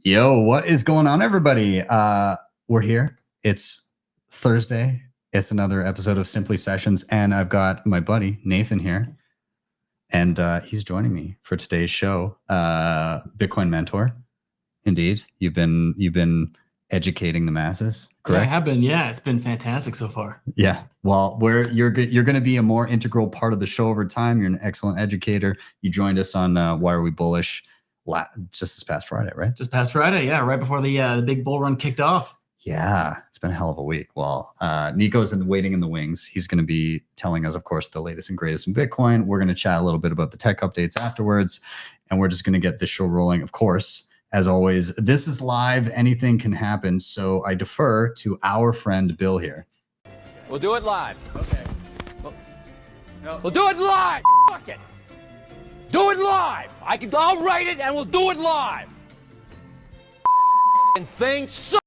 Yo, what is going on, everybody? We're here. It's Thursday. It's another episode of Simply Sessions, and I've got my buddy Nathan here, and he's joining me for today's show. Bitcoin mentor, indeed. You've been educating the masses, correct? Yeah, I have been. Yeah, it's been fantastic so far. Yeah. Well, you're going to be a more integral part of the show over time. You're an excellent educator. You joined us on Why Are We Bullish? Just this past Friday, right? Just past Friday, yeah, right before the big bull run kicked off. Yeah, it's been a hell of a week. Well, Nico's waiting in the wings. He's going to be telling us, of course, the latest and greatest in Bitcoin. We're going to chat a little bit about the tech updates afterwards, and we're just going to get this show rolling. Of course, as always, this is live. Anything can happen, so I defer to our friend Bill here. We'll do it live. Okay. We'll do it live. Fuck it. Do it live. I'll write it and we'll do it live. And thing sucks.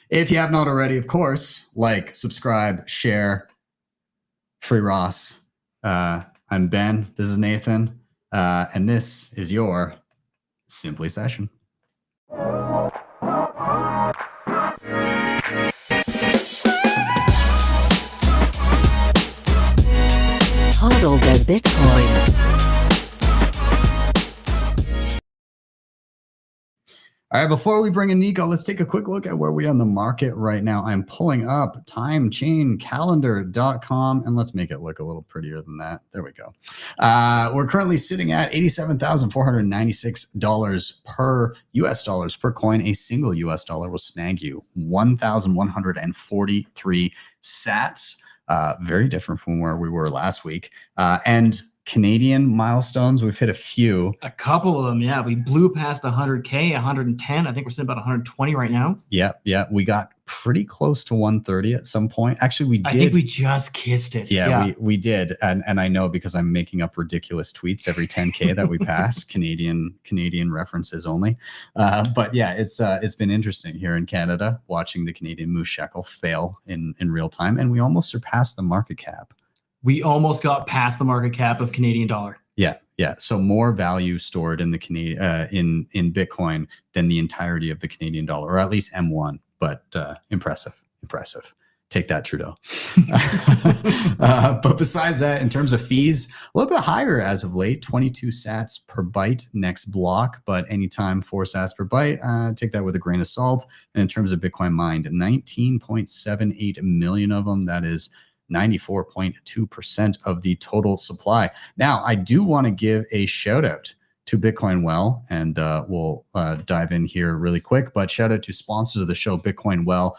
If you have not already, of course, like, subscribe, share. Free Ross. I'm Ben. This is Nathan. And this is your Simply Session. Hodl the Bitcoin. All right, before we bring in Nico, let's take a quick look at where we are on the market right now. I'm pulling up timechaincalendar.com, and let's make it look a little prettier than that. There we go. We're currently sitting at $87,496 per US dollars per coin. A single US dollar will snag you 1,143 sats. Very different from where we were last week. And Canadian milestones, we've hit a few. A couple of them, yeah. We blew past 100K, 110. I think we're sitting about 120 right now. Yeah. We got pretty close to 130 at some point. Actually, we did. I think we just kissed it. Yeah. We did. And I know because I'm making up ridiculous tweets every 10K that we pass, Canadian references only. But yeah, it's been interesting here in Canada, watching the Canadian moose shekel fail in real time. And we almost surpassed the market cap. We almost got past the market cap of Canadian dollar. Yeah. So more value stored in the in Bitcoin than the entirety of the Canadian dollar, or at least M1. But impressive. Take that, Trudeau. But besides that, in terms of fees, a little bit higher as of late, 22 sats per byte next block, but anytime 4 sats per byte, take that with a grain of salt. And in terms of Bitcoin mined, 19.78 million of them. That is 94.2% of the total supply. Now, I do want to give a shout out to Bitcoin Well, and we'll dive in here really quick, but shout out to sponsors of the show, Bitcoin Well.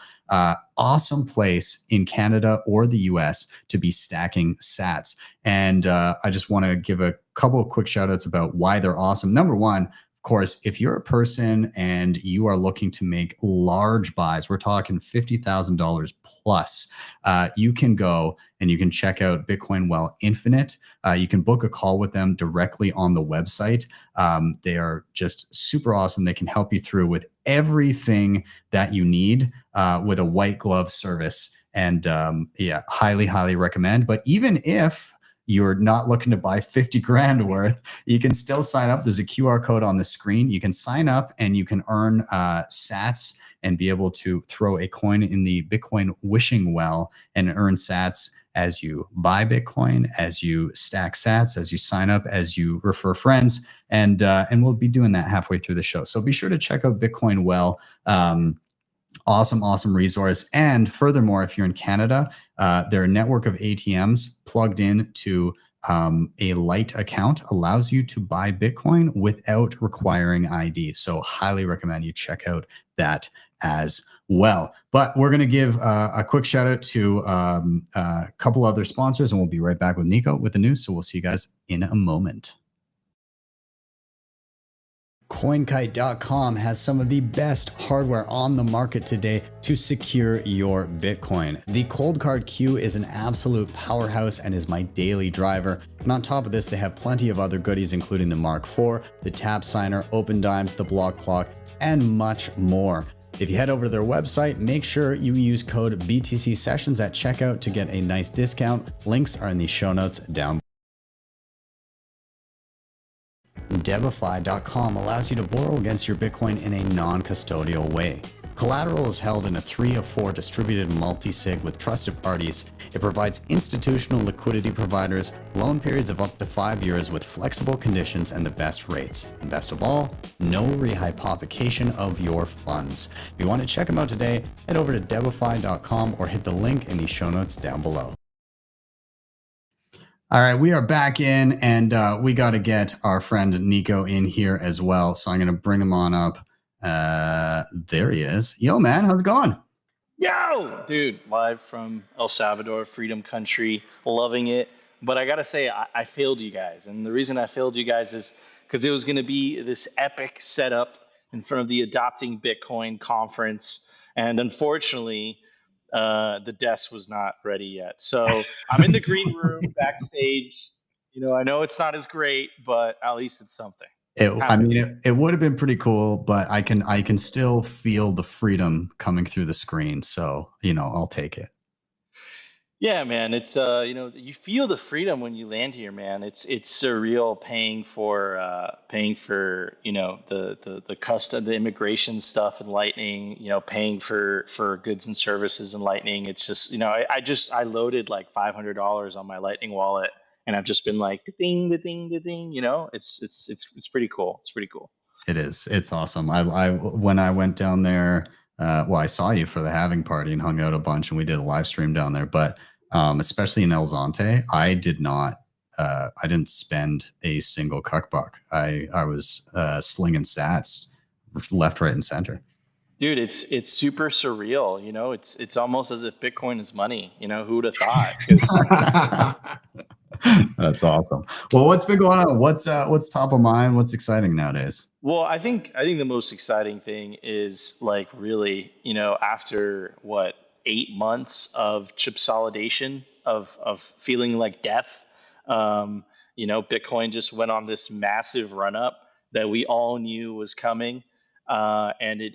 Awesome place in Canada or the US to be stacking sats. And I just want to give a couple of quick shout outs about why they're awesome. Number one, of course, if you're a person and you are looking to make large buys, we're talking $50,000 plus, you can go and you can check out Bitcoin Well Infinite. You can book a call with them directly on the website. They are just super awesome. They can help you through with everything that you need with a white glove service. And yeah, highly recommend. But even if you're not looking to buy 50 grand worth, you can still sign up. There's a QR code on the screen. You can sign up and you can earn sats and be able to throw a coin in the Bitcoin wishing well and earn sats as you buy Bitcoin, as you stack sats, as you sign up, as you refer friends. And we'll be doing that halfway through the show. So be sure to check out Bitcoin Well. Awesome resource. And furthermore, if you're in Canada, their network of ATMs plugged in to a light account allows you to buy Bitcoin without requiring ID. So highly recommend you check out that as well. But we're going to give a quick shout out to a couple other sponsors, and we'll be right back with Nico with the news. So we'll see you guys in a moment. CoinKite.com has some of the best hardware on the market today to secure your Bitcoin. The Cold Card Q is an absolute powerhouse and is my daily driver. And on top of this, they have plenty of other goodies, including the Mark IV, the Tap Signer, Open Dimes, the Block Clock, and much more. If you head over to their website, make sure you use code BTC Sessions at checkout to get a nice discount. Links are in the show notes down below. And Debify.com allows you to borrow against your Bitcoin in a non-custodial way. Collateral is held in a 3 of 4 distributed multi-sig with trusted parties. It provides institutional liquidity providers, loan periods of up to 5 years with flexible conditions and the best rates. And best of all, no rehypothecation of your funds. If you want to check them out today, head over to Debify.com or hit the link in the show notes down below. All right, we are back in, and we got to get our friend Nico in here as well. So I'm going to bring him on up. There he is. Yo, man, how's it going? Yo, dude, live from El Salvador, freedom country, loving it. But I gotta say, I failed you guys, and the reason I failed you guys is because it was gonna be this epic setup in front of the Adopting Bitcoin conference, and unfortunately, the desk was not ready yet. So I'm in the green room backstage. You know, I know it's not as great, but at least it's something. It would have been pretty cool, but I can still feel the freedom coming through the screen. So, I'll take it. Yeah, man, it's you feel the freedom when you land here, man. It's surreal paying for the custom, the immigration stuff in Lightning, paying for goods and services in Lightning. It's just, I loaded like $500 on my Lightning wallet. And I've just been like, ding, the ding, it's pretty cool. It's pretty cool. It is. It's awesome. When I went down there, I saw you for the halving party and hung out a bunch, and we did a live stream down there. But especially in El Zonte, I didn't spend a single cuck buck. I was slinging sats left, right, and center. Dude, it's super surreal. It's almost as if Bitcoin is money. Who would have thought? That's awesome. Well, what's been going on? What's top of mind? What's exciting nowadays? Well, I think the most exciting thing is like really, after 8 months of chipsolidation of feeling like death, Bitcoin just went on this massive run up that we all knew was coming. And it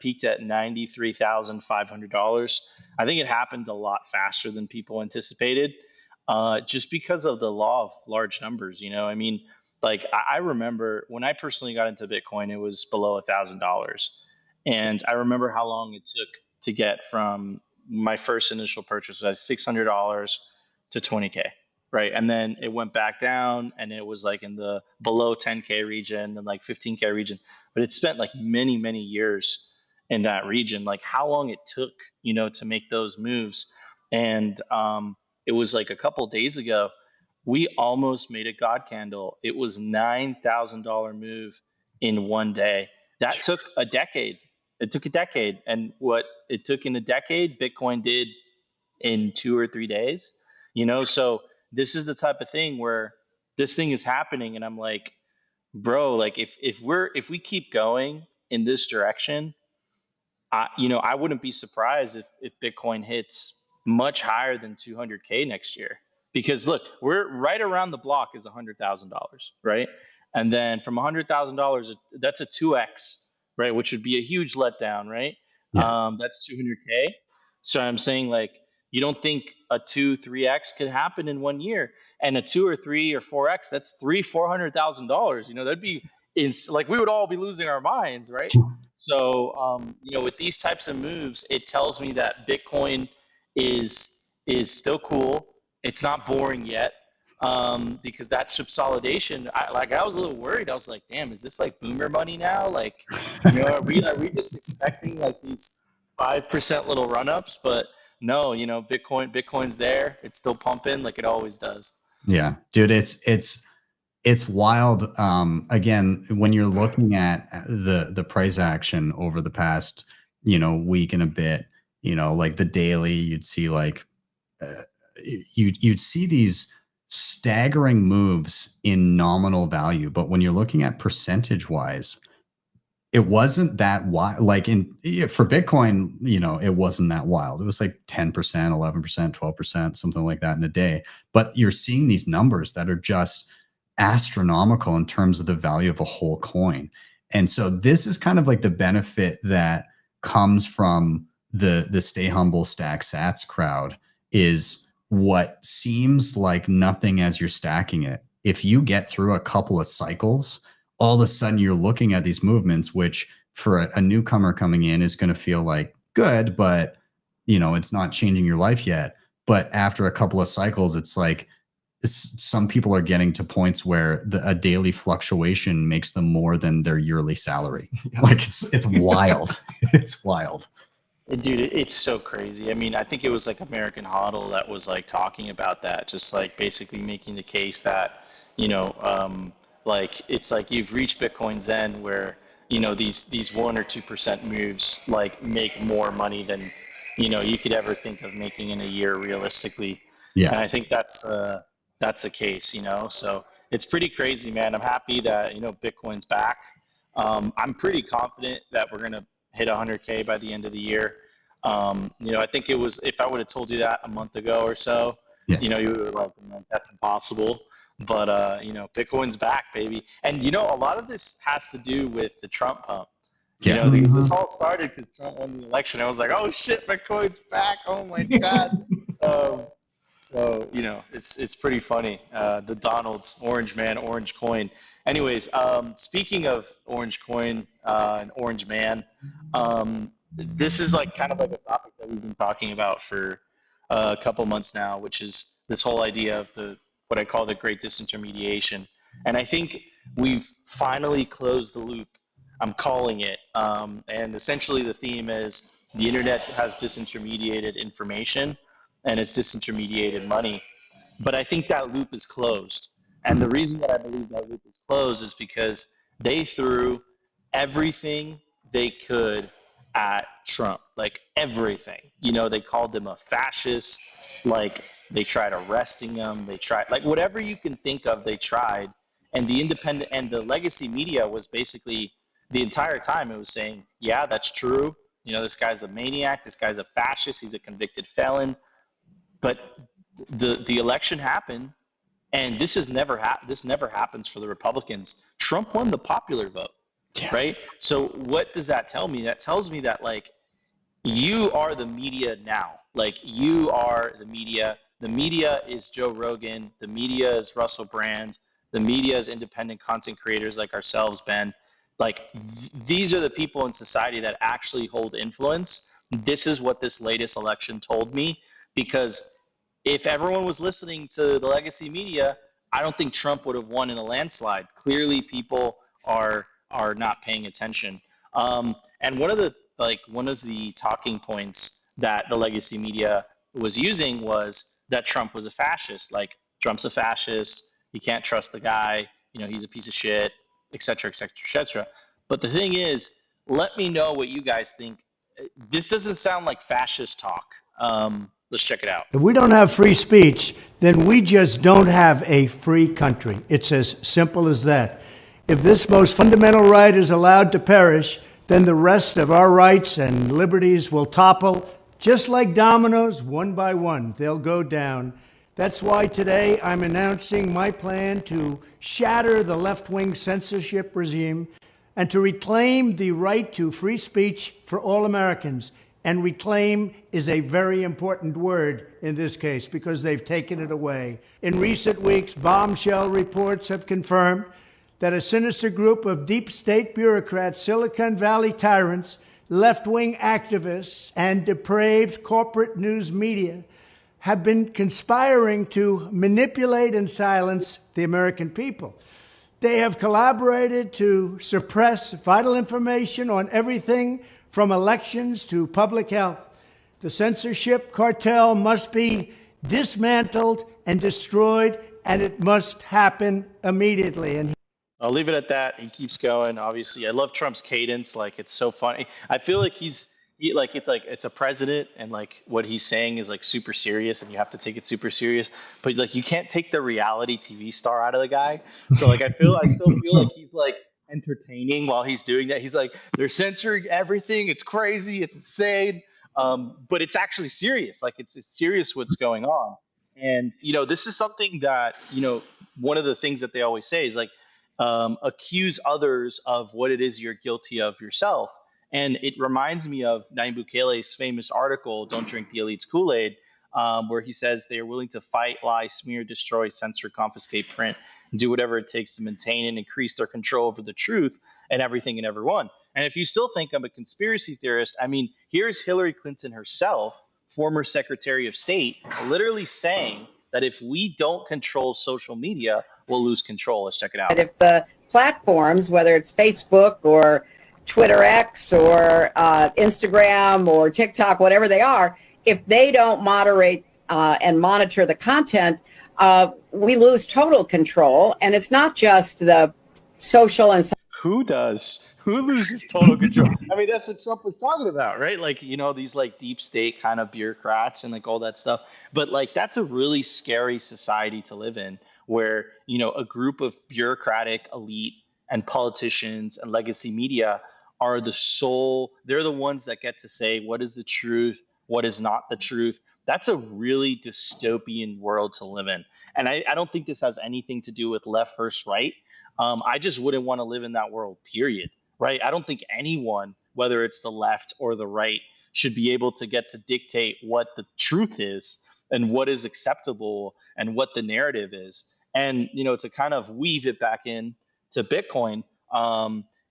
peaked at $93,500. I think it happened a lot faster than people anticipated. Just because of the law of large numbers, I remember when I personally got into Bitcoin, it was below $1,000. And I remember how long it took to get from my first initial purchase was $600 to 20K, right? And then it went back down and it was like in the below 10K region and like 15K region, but it spent like many, many years in that region, like how long it took, to make those moves. And, it was like a couple of days ago, we almost made a God candle. It was $9,000 move in one day. That took a decade. It took a decade. And what it took in a decade, Bitcoin did in 2 or 3 days. So this is the type of thing where this thing is happening. And I'm like, bro, like if we keep going in this direction, I wouldn't be surprised if Bitcoin hits much higher than 200K next year, because look, we're right around the block is $100,000, right? And then from $100,000, that's a 2x, right? Which would be a huge letdown, right? Yeah. That's 200K. So I'm saying like, you don't think a 2-3x could happen in 1 year, and a 2 or 3 or 4x, that's $400,000. That'd be like we would all be losing our minds, right? So with these types of moves, it tells me that Bitcoin is still cool. It's not boring yet, because that chipsolidation. I was a little worried. I was like, damn, is this like boomer money now? Like, are we just expecting like these 5% little run ups? But no, Bitcoin's there. It's still pumping like it always does. Yeah, dude, it's wild. Again, when you're looking at the price action over the past week and a bit. Like the daily, you'd see like you'd see these staggering moves in nominal value, but when you're looking at percentage wise, it wasn't that wild. Like for Bitcoin, it wasn't that wild. It was like 10%, 11%, 12%, something like that in a day. But you're seeing these numbers that are just astronomical in terms of the value of a whole coin. And so this is kind of like the benefit that comes from the stay humble stack sats crowd, is what seems like nothing as you're stacking it if you get through a couple of cycles, all of a sudden you're looking at these movements, which for a newcomer coming in is going to feel like good, but it's not changing your life yet. But after a couple of cycles, it's like some people are getting to points where a daily fluctuation makes them more than their yearly salary. Yeah. Like it's wild. It's wild. Dude, it's so crazy. I mean, I think it was like American Hodl that was like talking about that, just like basically making the case that, like it's like you've reached Bitcoin's end where, these 1 or 2% moves like make more money than, you could ever think of making in a year realistically. Yeah. And I think that's the case, so it's pretty crazy, man. I'm happy that, Bitcoin's back. I'm pretty confident that we're going to hit 100K by the end of the year. I think it was, if I would have told you that a month ago or so, you were like, that's impossible. But, Bitcoin's back, baby. And, a lot of this has to do with the Trump pump. Because this all started because Trump won the election. I was like, oh, shit, Bitcoin's back. Oh, my God. So, it's pretty funny. The Donald's Orange Man, Orange Coin. Anyways, speaking of Orange Coin and Orange Man, this is like kind of like a topic that we've been talking about for a couple months now, which is this whole idea of what I call the great disintermediation. And I think we've finally closed the loop. I'm calling it. And essentially the theme is the internet has disintermediated information and it's disintermediated money. But I think that loop is closed. And the reason that I believe that loop is closed is because they threw everything they could at Trump, like everything. They called him a fascist, like they tried arresting him, they tried, like whatever you can think of, they tried. And the independent and the legacy media was basically the entire time it was saying, yeah, that's true. This guy's a maniac, this guy's a fascist, he's a convicted felon. But the election happened, and this never happens for the Republicans. Trump won the popular vote. Yeah. Right? So what does that tell me? That tells me that, like, you are the media now. Like, you are the media. The media is Joe Rogan. The media is Russell Brand. The media is independent content creators like ourselves, Ben. Like, these are the people in society that actually hold influence. This is what this latest election told me, because if everyone was listening to the legacy media, I don't think Trump would have won in a landslide. Clearly, people are not paying attention. And one of the talking points that the legacy media was using was that Trump was a fascist. Like, Trump's a fascist. You can't trust the guy. He's a piece of shit, et cetera, et cetera, et cetera. But the thing is, let me know what you guys think. This doesn't sound like fascist talk. Let's check it out. If we don't have free speech, then we just don't have a free country. It's as simple as that. If this most fundamental right is allowed to perish, then the rest of our rights and liberties will topple, just like dominoes, one by one. They'll go down. That's why today I'm announcing my plan to shatter the left-wing censorship regime and to reclaim the right to free speech for all Americans. And reclaim is a very important word in this case because they've taken it away. In recent weeks, bombshell reports have confirmed that a sinister group of deep state bureaucrats, Silicon Valley tyrants, left-wing activists, and depraved corporate news media have been conspiring to manipulate and silence the American people. They have collaborated to suppress vital information on everything from elections to public health. The censorship cartel must be dismantled and destroyed, and it must happen immediately. And I'll leave it at that. He keeps going. Obviously, I love Trump's cadence. Like, it's so funny. I feel like it's a president, and like what he's saying is like super serious, and you have to take it super serious. But like, you can't take the reality TV star out of the guy. So like, I still feel like he's like entertaining while he's doing that. He's like, they're censoring everything. It's crazy. It's insane. But it's actually serious. Like, it's serious what's going on. And this is something that one of the things that they always say is like, accuse others of what it is you're guilty of yourself. And it reminds me of Nayib Bukele's famous article, Don't Drink the Elite's Kool-Aid, where he says they are willing to fight, lie, smear, destroy, censor, confiscate, print, and do whatever it takes to maintain and increase their control over the truth and everything and everyone. And if you still think I'm a conspiracy theorist, I mean, here's Hillary Clinton herself, former Secretary of State, literally saying that if we don't control social media, we'll lose control. Let's check it out. But if the platforms, whether it's Facebook or Twitter X or Instagram or TikTok, whatever they are, if they don't moderate and monitor the content, we lose total control. And it's not just the social and who does? Who loses total control? I mean, that's what Trump was talking about, right? Like, you know, these like deep state kind of bureaucrats and like all that stuff. But like, that's a really scary society to live in, where, you know, a group of bureaucratic elite and politicians and legacy media are they're the ones that get to say what is the truth, what is not the truth. That's a really dystopian world to live in. And I don't think this has anything to do with left versus right. I just wouldn't want to live in that world, period. Right? I don't think anyone, whether it's the left or the right, should be able to get to dictate what the truth is and what is acceptable and what the narrative is. And, you know, to kind of weave it back in to Bitcoin,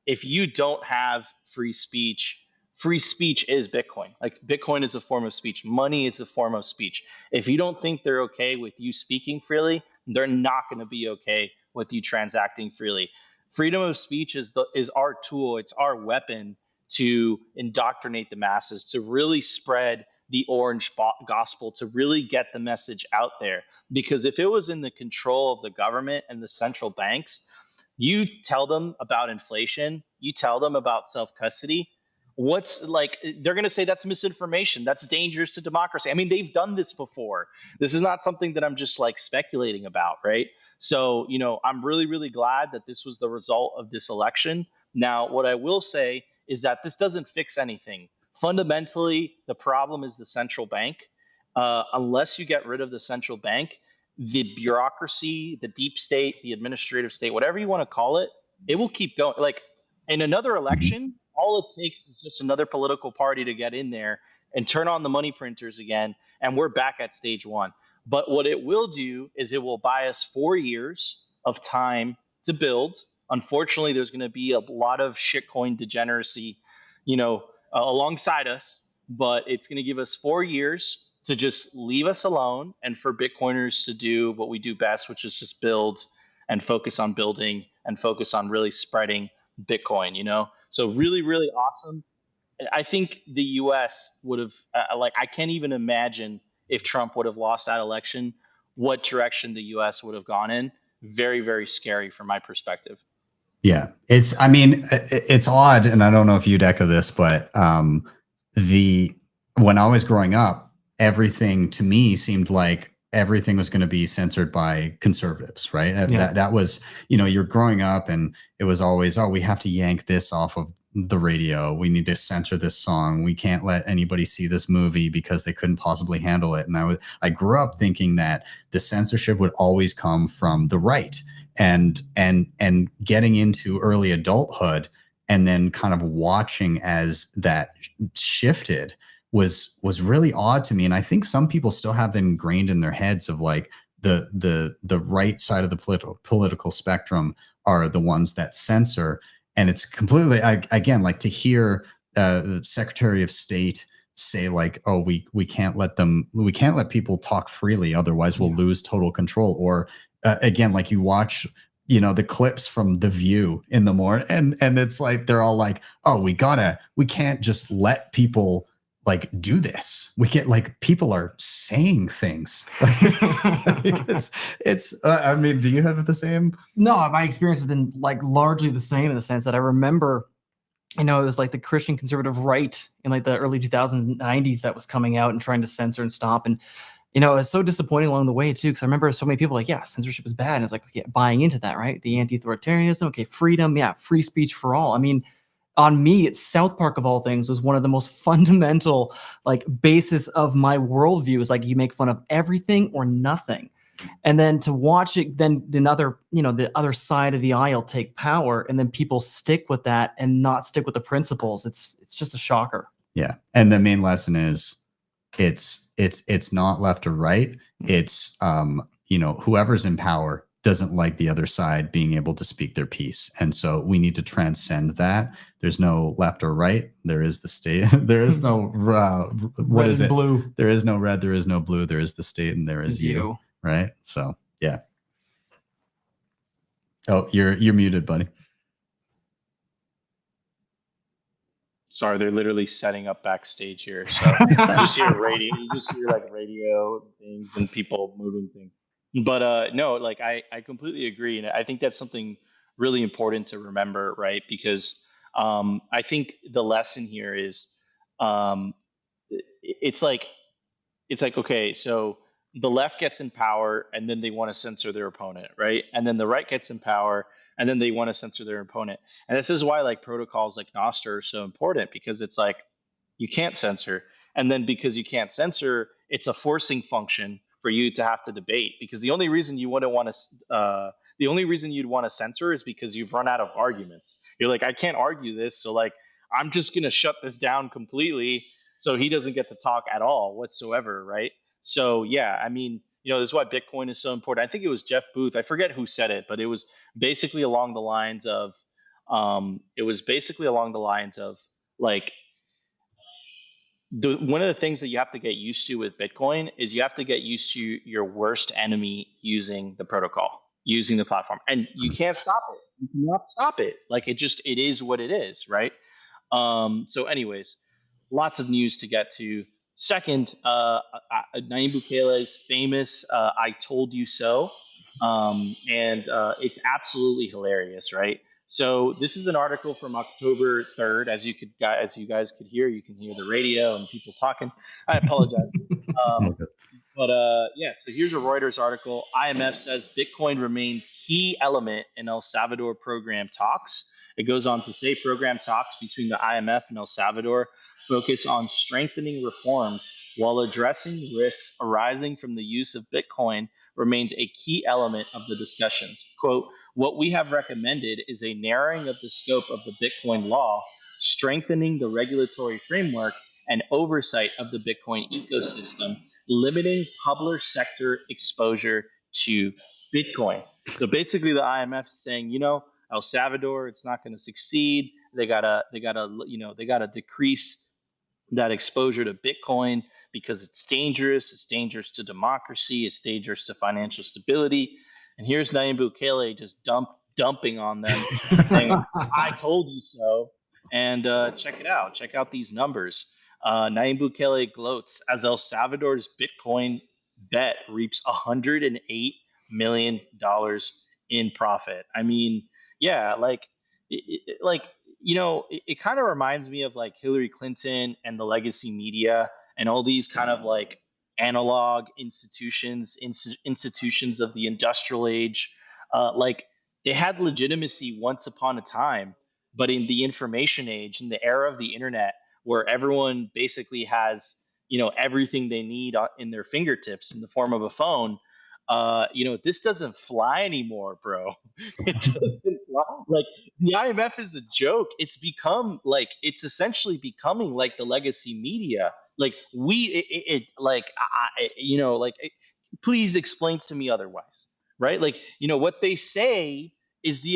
if you don't have free speech is Bitcoin. Like, Bitcoin is a form of speech. Money is a form of speech. If you don't think they're okay with you speaking freely, they're not going to be okay with you transacting freely. Freedom of speech is our tool. It's our weapon to indoctrinate the masses, to really spread the orange gospel, to really get the message out there. Because if it was in the control of the government and the central banks, you tell them about inflation, you tell them about self-custody, they're going to say that's misinformation. That's dangerous to democracy. I mean, they've done this before. This is not something that I'm just like speculating about, right? So, you know, I'm really, really glad that this was the result of this election. Now, what I will say is that this doesn't fix anything. Fundamentally, the problem is the central bank. Unless you get rid of the central bank, the bureaucracy, the deep state, the administrative state, whatever you want to call it, it will keep going. Like, in another election, all it takes is just another political party to get in there and turn on the money printers again, and we're back at stage one. But what it will do is it will buy us 4 years of time to build. Unfortunately, there's going to be a lot of shitcoin degeneracy, you know, alongside us, but it's going to give us 4 years to just leave us alone and for Bitcoiners to do what we do best, which is just build and focus on building and focus on really spreading Bitcoin, you know? So really, really awesome. I think the US would have, I can't even imagine if Trump would have lost that election, what direction the US would have gone in. Very, very scary from my perspective. Yeah, it's odd, and I don't know if you'd echo this, but when I was growing up, everything to me seemed like everything was going to be censored by conservatives, right? Yeah. That was, you know, you're growing up and it was always, oh, we have to yank this off of the radio. We need to censor this song. We can't let anybody see this movie because they couldn't possibly handle it. And I grew up thinking that the censorship would always come from the right, and getting into early adulthood and then kind of watching as that shifted was really odd to me. And I think some people still have that ingrained in their heads of like the right side of the political spectrum are the ones that censor. And it's completely, again, like to hear the Secretary of State say like, oh, we can't let people talk freely, otherwise we'll lose total control. Or again, like you watch, you know, the clips from The View in the morning, and it's like they're all like, oh, we can't just let people like do this. We can't, like, people are saying things. it's I mean, do you have the same? No, my experience has been like largely the same in the sense that I remember, you know, it was like the Christian conservative right in like the early 2000s, 90s that was coming out and trying to censor and stop. And, you know, it was so disappointing along the way too, because I remember so many people like, yeah, censorship is bad. And it's like, okay, buying into that, right? The anti-authoritarianism, okay, freedom, yeah, free speech for all. I mean, on me, it's South Park of all things was one of the most fundamental like basis of my worldview is like you make fun of everything or nothing. And then to watch it, then another, you know, the other side of the aisle take power, and then people stick with that and not stick with the principles. It's just a shocker. Yeah. And the main lesson is it's not left or right. It's, you know, whoever's in power doesn't like the other side being able to speak their piece. And so we need to transcend that. There's no left or right. There is the state. There is no, what Red is and it? blue. There is no red. There is no blue. There is the state and there is you. Right. So, yeah. Oh, you're muted, buddy. Sorry, they're literally setting up backstage here. So you just hear radio, you just hear like radio things and people moving things. But no, like I completely agree. And I think that's something really important to remember, right? Because I think the lesson here is um, it's like okay, so the left gets in power and then they want to censor their opponent, right? And then the right gets in power and then they want to censor their opponent. And this is why like protocols like Nostr are so important, because it's like you can't censor, and then because you can't censor, it's a forcing function for you to have to debate, because the only reason you wouldn't want to the only reason you'd want to censor is because you've run out of arguments. You're like, I can't argue this, so like I'm just gonna shut this down completely so he doesn't get to talk at all whatsoever, right? So yeah, I mean, this is why Bitcoin is so important. I think it was Jeff Booth. I forget who said it, but it was basically along the lines of, like one of the things that you have to get used to with Bitcoin is you have to get used to your worst enemy using the protocol, using the platform, and you can't stop it. You cannot stop it. Like it is what it is, right? So anyways, lots of news to get to. Second, Nayib Bukele's famous "I told you so," and it's absolutely hilarious, right? So this is an article from October 3rd. As you guys could hear, you can hear the radio and people talking. I apologize. But yeah, so here's a Reuters article. IMF says Bitcoin remains key element in El Salvador program talks. It goes on to say program talks between the IMF and El Salvador focus on strengthening reforms while addressing risks arising from the use of Bitcoin remains a key element of the discussions. Quote, what we have recommended is a narrowing of the scope of the Bitcoin law, strengthening the regulatory framework and oversight of the Bitcoin ecosystem, limiting public sector exposure to Bitcoin. So basically the IMF is saying, El Salvador, it's not going to succeed. They gotta decrease that exposure to Bitcoin because it's dangerous. It's dangerous to democracy. It's dangerous to financial stability. And here's Nayib Bukele just dumping on them, saying, "I told you so." And check it out. Check out these numbers. Nayib Bukele gloats as El Salvador's Bitcoin bet reaps $108 million in profit. I mean, yeah, it kind of reminds me of like Hillary Clinton and the legacy media and all these kind of like analog institutions of the industrial age. Like they had legitimacy once upon a time, but in the information age, in the era of the internet, where everyone basically has everything they need in their fingertips in the form of a phone. This doesn't fly anymore, bro. It doesn't fly. Like the IMF is a joke. It's essentially becoming like the legacy media. Like please explain to me otherwise, right? Like, what they say is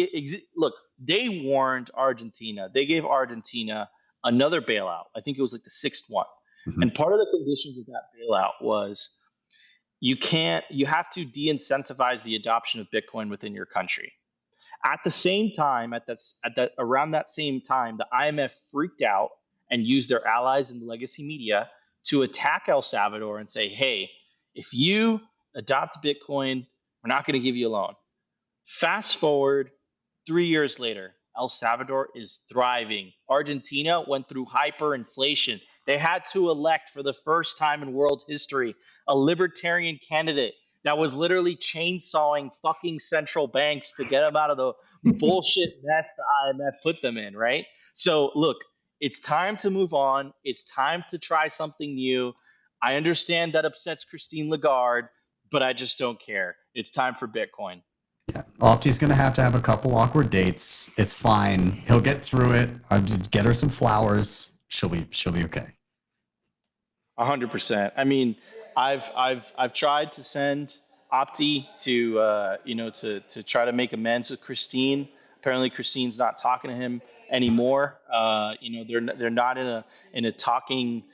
look, they warned Argentina. They gave Argentina another bailout. I think it was like the sixth one. Mm-hmm. And part of the conditions of that bailout was you have to de-incentivize the adoption of Bitcoin within your country. At the same time, around that same time, the IMF freaked out and used their allies in the legacy media to attack El Salvador and say, hey, if you adopt Bitcoin, we're not going to give you a loan. Fast forward 3 years later, El Salvador is thriving. Argentina went through hyperinflation. They had to elect for the first time in world history a libertarian candidate that was literally chainsawing fucking central banks to get them out of the bullshit mess the IMF put them in, right? So look, it's time to move on. It's time to try something new. I understand that upsets Christine Lagarde, but I just don't care. It's time for Bitcoin. Yeah. Opti's going to have a couple awkward dates. It's fine. He'll get through it. I'll just get her some flowers. She'll be okay. 100%. I mean, I've tried to send Opti to try to make amends with Christine. Apparently, Christine's not talking to him anymore. They're not in a talking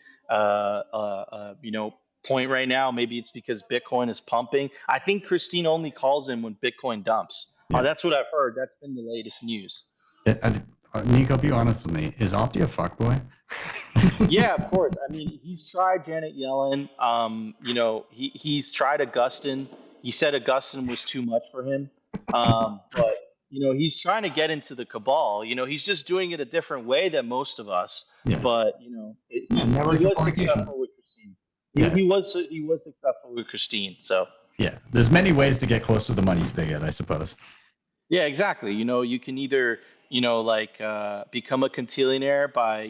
point right now. Maybe it's because Bitcoin is pumping. I think Christine only calls him when Bitcoin dumps. Yeah. That's what I've heard. That's been the latest news. Nico, be honest with me. Is Opti a fuckboy? Yeah, of course. I mean, he's tried Janet Yellen. He's tried Augustine. He said Augustine was too much for him. But he's trying to get into the cabal. He's just doing it a different way than most of us. Yeah. But he was successful with Christine. Yeah. He was successful with Christine. So yeah, there's many ways to get close to the money spigot, I suppose. yeah, exactly. You can either become a quintillionaire by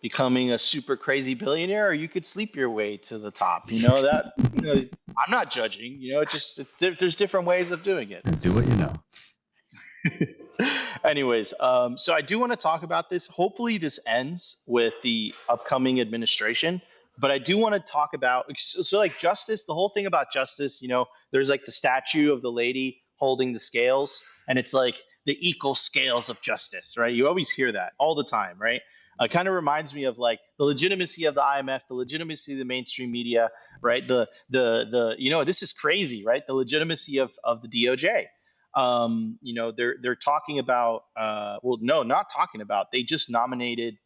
becoming a super crazy billionaire, or you could sleep your way to the top. I'm not judging. There's different ways of doing it. And do what you know. Anyways, so I do want to talk about this. Hopefully this ends with the upcoming administration, but I do want to talk about, so like justice, the whole thing about justice, there's like the statue of the lady holding the scales, and it's like the equal scales of justice, right? You always hear that all the time, right? It kind of reminds me of like the legitimacy of the IMF, the legitimacy of the mainstream media, right? This is crazy, right? The legitimacy of the DOJ. They're talking about, not talking about, they just nominated,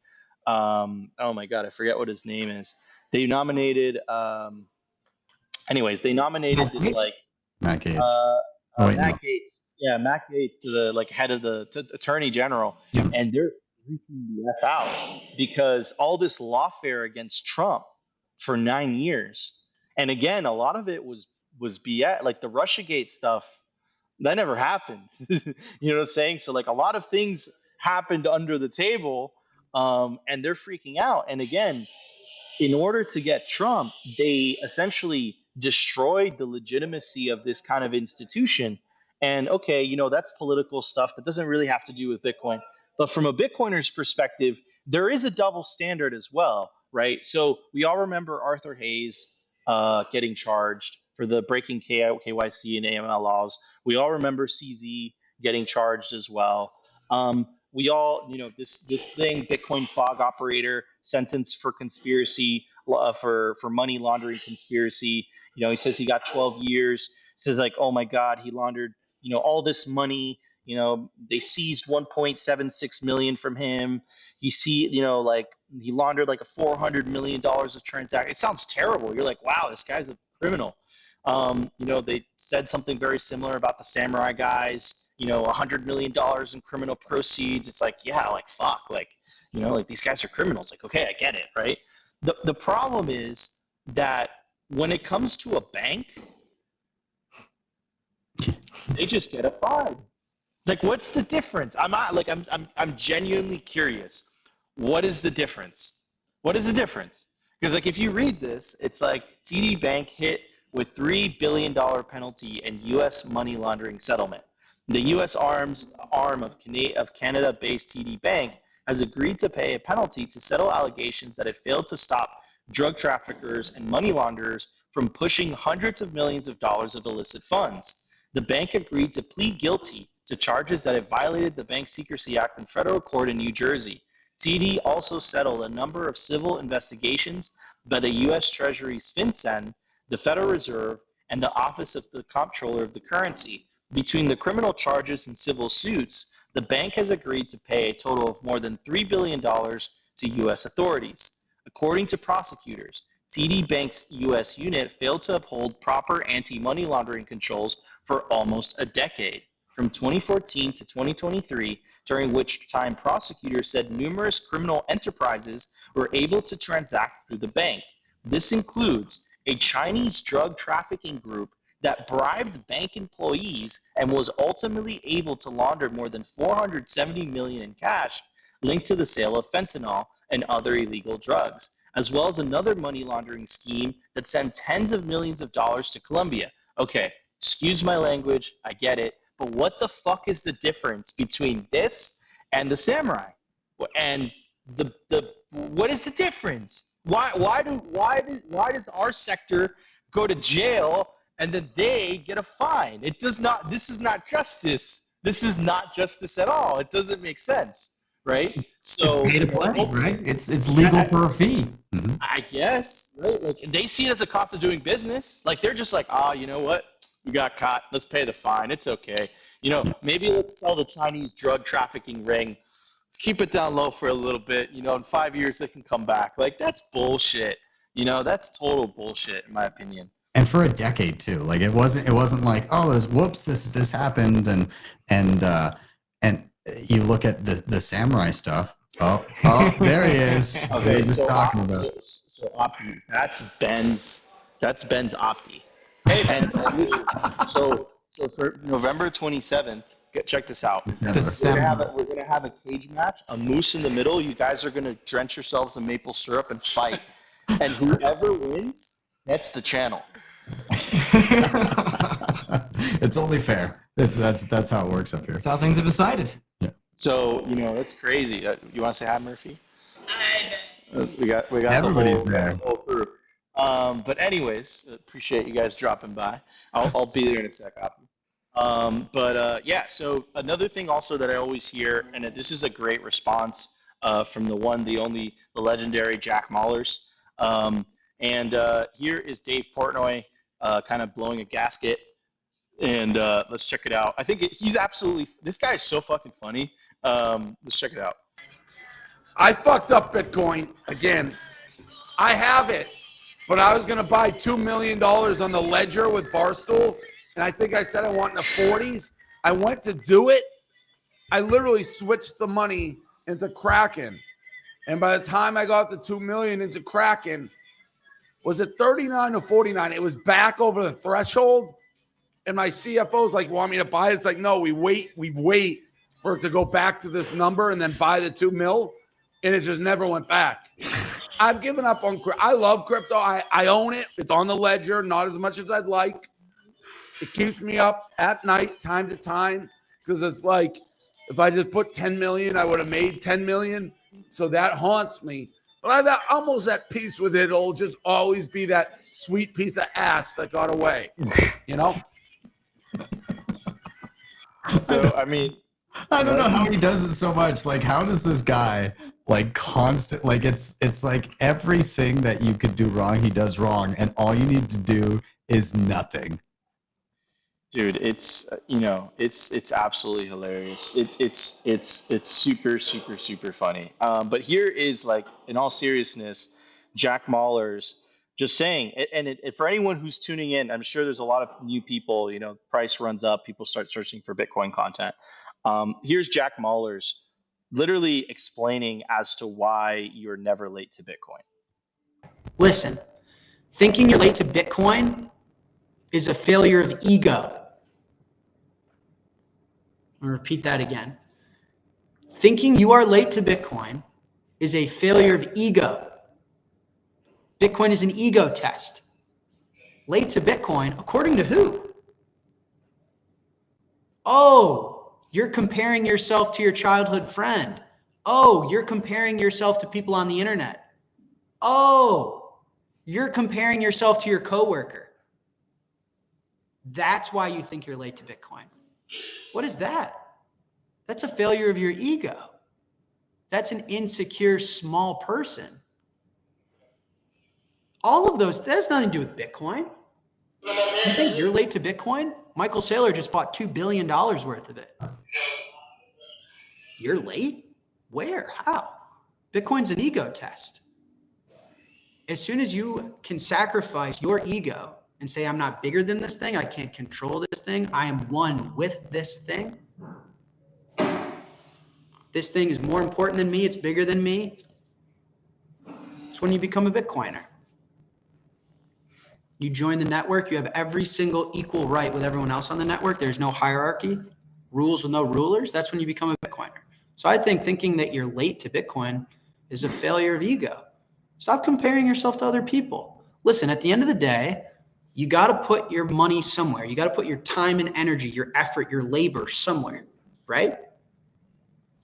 oh my God, I forget what his name is. They nominated, they nominated this like, Matt Gates. Matt Gates. Yeah, Matt Gates, the head of the attorney general, and they're freaking the F out because all this lawfare against Trump for 9 years, and again, a lot of it was BS, like the Russiagate stuff. That never happened. You know what I'm saying? So like a lot of things happened under the table, and they're freaking out. And again, in order to get Trump, they essentially destroyed the legitimacy of this kind of institution. And okay, that's political stuff that doesn't really have to do with Bitcoin. But from a Bitcoiner's perspective, there is a double standard as well, right? So we all remember Arthur Hayes getting charged for the breaking KYC and AML laws. We all remember CZ getting charged as well. We all, this thing, Bitcoin fog operator sentenced for conspiracy, for money laundering conspiracy. He says he got 12 years. Says like, oh my God, he laundered, all this money. They seized 1.76 million from him. He laundered like a $400 million of transaction. It sounds terrible. You're like, wow, this guy's a criminal. They said something very similar about the samurai guys, $100 million in criminal proceeds. It's like, yeah, like, fuck, like, these guys are criminals. Like, okay, I get it, right? The problem is that when it comes to a bank, they just get a fine. Like, what's the difference? I'm genuinely curious. What is the difference? What is the difference? Because like, if you read this, it's like TD Bank hit with $3 billion penalty and U.S. money laundering settlement. The U.S. arm of Canada-based TD Bank has agreed to pay a penalty to settle allegations that it failed to stop drug traffickers and money launderers from pushing hundreds of millions of dollars of illicit funds. The bank agreed to plead guilty to charges that it violated the Bank Secrecy Act in federal court in New Jersey. TD also settled a number of civil investigations by the U.S. Treasury's FinCEN, the Federal Reserve, and the Office of the Comptroller of the Currency. Between the criminal charges and civil suits, the bank has agreed to pay a total of more than $3 billion to U.S. authorities. According to prosecutors, TD Bank's U.S. unit failed to uphold proper anti-money laundering controls for almost a decade, from 2014 to 2023, during which time prosecutors said numerous criminal enterprises were able to transact through the bank. This includes a Chinese drug trafficking group that bribed bank employees and was ultimately able to launder more than $470 million in cash linked to the sale of fentanyl and other illegal drugs, as well as another money laundering scheme that sent tens of millions of dollars to Colombia. Okay, excuse my language, I get it, but what the fuck is the difference between this and the samurai? And what is the difference? Why does our sector go to jail and then they get a fine. It does not. This is not justice. This is not justice at all. It doesn't make sense, right? So It's pay to play, right? It's legal for a fee. I guess, right? Like they see it as a cost of doing business. Like they're just like, you know what? We got caught. Let's pay the fine. It's okay. You know, maybe let's sell the Chinese drug trafficking ring. Let's keep it down low for a little bit. You know, in 5 years they can come back. Like that's bullshit. You know, that's total bullshit in my opinion. And for a decade too. Like it wasn't like, oh, there's whoops, this happened, and you look at the samurai stuff. Oh, there he is. Okay, so talking about. So Opti, that's Ben's Opti. And listen, so for November 27th, check this out. We're gonna have a cage match, a moose in the middle. You guys are gonna drench yourselves in maple syrup and fight, and whoever wins, that's the channel. It's only fair. That's how it works up here. That's how things are decided. Yeah. So that's crazy. You want to say hi, Murphy? Hi. We got Everybody's the whole crew. But anyways, appreciate you guys dropping by. I'll be there in a sec. Yeah. So another thing also that I always hear, and this is a great response from the one, the only, the legendary Jack Mahlers. Here is Dave Portnoy kind of blowing a gasket. And let's check it out. I think he's absolutely, this guy is so fucking funny. Let's check it out. I fucked up Bitcoin again. I have it, but I was going to buy $2 million on the ledger with Barstool. And I think I said I want in the 40s. I went to do it. I literally switched the money into Kraken. And by the time I got the 2 million into Kraken, was it 39 or 49? It was back over the threshold. And my CFO's like, want me to buy it? It's like, no, we wait for it to go back to this number and then buy the 2 mil. And it just never went back. I've given up on crypto. I love crypto. I own it. It's on the ledger, not as much as I'd like. It keeps me up at night, time to time, because it's like, if I just put 10 million, I would have made 10 million. So that haunts me. But I'm almost at peace with it. It'll just always be that sweet piece of ass that got away, you know? So, I mean, I don't know how he does it so much. Like, how does this guy it's like everything that you could do wrong, he does wrong, and all you need to do is nothing. Dude, it's it's absolutely hilarious. It's super super funny. But here is, like, in all seriousness, Jack Mahlers just saying, and for anyone who's tuning in, I'm sure there's a lot of new people. Price runs up, people start searching for Bitcoin content. Here's Jack Mahlers literally explaining as to why you're never late to Bitcoin. Listen, thinking you're late to Bitcoin is a failure of ego. I'll repeat that again. Thinking you are late to Bitcoin is a failure of ego. Bitcoin is an ego test. Late to Bitcoin, according to who? Oh, you're comparing yourself to your childhood friend. Oh, you're comparing yourself to people on the internet. Oh, you're comparing yourself to your coworker. That's why you think you're late to Bitcoin. What is that? That's a failure of your ego. That's an insecure, small person. All of those, that has nothing to do with Bitcoin. You think you're late to Bitcoin? Michael Saylor just bought $2 billion worth of it. You're late? Where? How? Bitcoin's an ego test. As soon as you can sacrifice your ego and say, I'm not bigger than this thing, I can't control this thing, I am one with this thing. This thing is more important than me, it's bigger than me. It's when you become a Bitcoiner. You join the network, you have every single equal right with everyone else on the network. There's no hierarchy, rules with no rulers. That's when you become a Bitcoiner. So I think thinking that you're late to Bitcoin is a failure of ego. Stop comparing yourself to other people. Listen, at the end of the day, you got to put your money somewhere. You got to put your time and energy, your effort, your labor somewhere, right?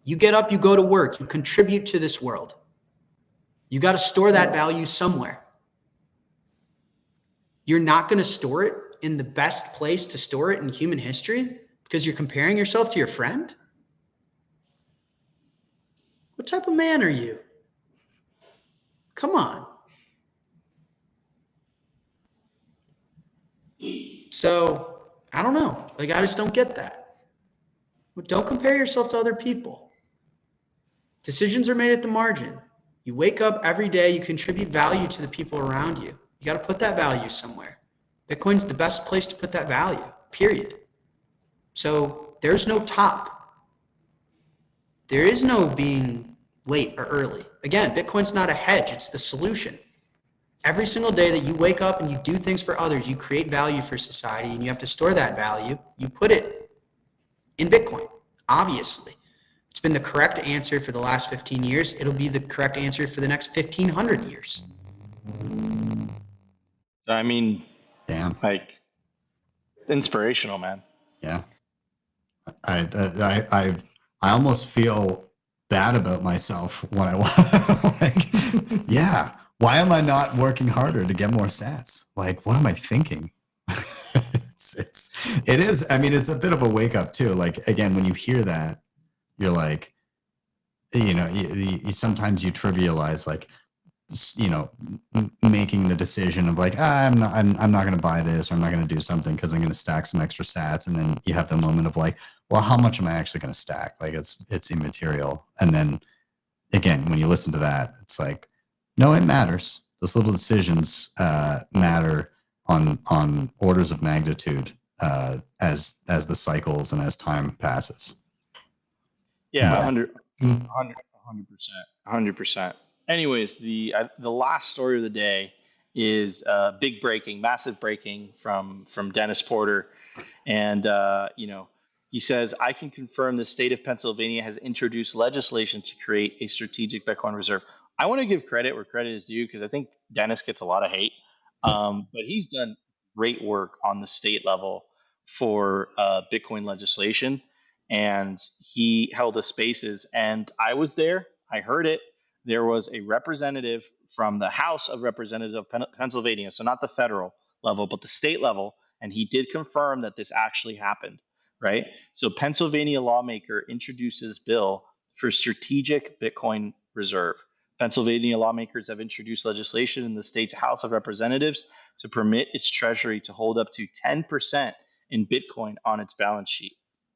You get up, you go to work, you contribute to this world. You got to store that value somewhere. You're not going to store it in the best place to store it in human history because you're comparing yourself to your friend? What type of man are you? Come on. So I don't know. Like, I just don't get that. Don't compare yourself to other people. Decisions are made at the margin. You wake up every day, you contribute value to the people around you. You got to put that value somewhere. Bitcoin's the best place to put that value, period. So there's no top. There is no being late or early. Again, Bitcoin's not a hedge, it's the solution. Every single day that you wake up and you do things for others, you create value for society, and you have to store that value. You put it in Bitcoin, obviously. It's been the correct answer for the last 15 years. It'll be the correct answer for the next 1,500 years. I mean, Damn. like, inspirational, man. Yeah. I almost feel bad about myself when I like, yeah. Why am I not working harder to get more sats? Like, what am I thinking? It is. I mean, it's a bit of a wake up too. Like, again, when you hear that, you're like, you know, you sometimes you trivialize, like, you know, making the decision of like, I'm not going to buy this, or I'm not going to do something because I'm going to stack some extra sats. And then you have the moment of like, well, how much am I actually going to stack? Like, it's immaterial. And then again, when you listen to that, it's like, no, it matters. Those little decisions matter on orders of magnitude as the cycles and as time passes. Yeah, 100%. Anyways, the last story of the day is massive breaking from Dennis Porter, and you know, he says, I can confirm the state of Pennsylvania has introduced legislation to create a strategic Bitcoin reserve. I want to give credit where credit is due because I think Dennis gets a lot of hate, but he's done great work on the state level for Bitcoin legislation, and he held a spaces, and I was there. I heard it. There was a representative from the House of Representatives of Pennsylvania, so not the federal level, but the state level, and he did confirm that this actually happened, right? So Pennsylvania lawmaker introduces bill for strategic Bitcoin reserve. Pennsylvania lawmakers have introduced legislation in the state's House of Representatives to permit its treasury to hold up to 10% in Bitcoin on its balance sheet.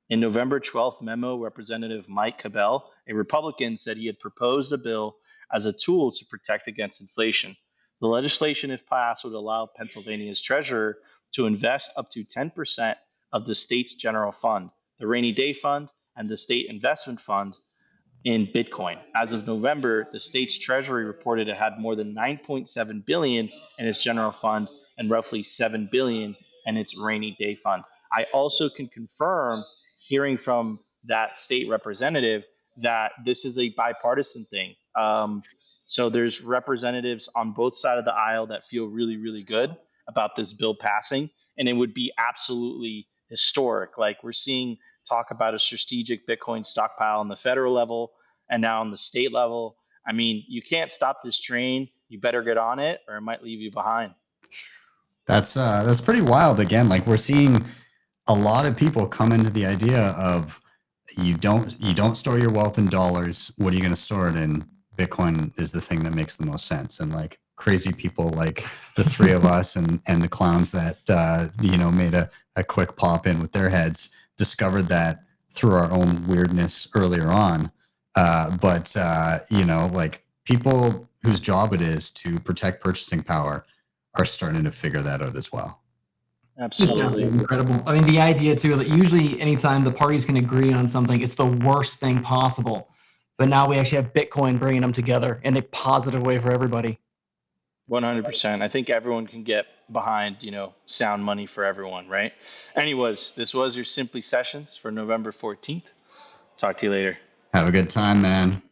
In November 12th memo, Representative Mike Cabell, a Republican, said he had proposed a bill as a tool to protect against inflation. The legislation, if passed, would allow Pennsylvania's treasurer to invest up to 10% of the state's general fund, the rainy day fund, and the state investment fund in Bitcoin. As of November, the state's treasury reported it had more than $9.7 billion in its general fund and roughly $7 billion in its rainy day fund. I also can confirm, hearing from that state representative, that this is a bipartisan thing. So there's representatives on both sides of the aisle that feel really, really good about this bill passing, and it would be absolutely historic. Like, we're seeing talk about a strategic Bitcoin stockpile on the federal level and now on the state level. I mean, you can't stop this train. You better get on it, or it might leave you behind. That's pretty wild. Again, like, we're seeing a lot of people come into the idea of you don't store your wealth in dollars. What are you going to store it in? Bitcoin is the thing that makes the most sense. And like crazy people like the three of us and the clowns that made a quick pop in with their heads discovered that through our own weirdness earlier on. But like, people whose job it is to protect purchasing power are starting to figure that out as well. Absolutely. Yeah, incredible. I mean, the idea too that usually anytime the parties can agree on something, it's the worst thing possible. But now we actually have Bitcoin bringing them together in a positive way for everybody. 100%. I think everyone can get behind, sound money for everyone, right? Anyways, this was your Simply Sessions for November 14th. Talk to you later. Have a good time, man.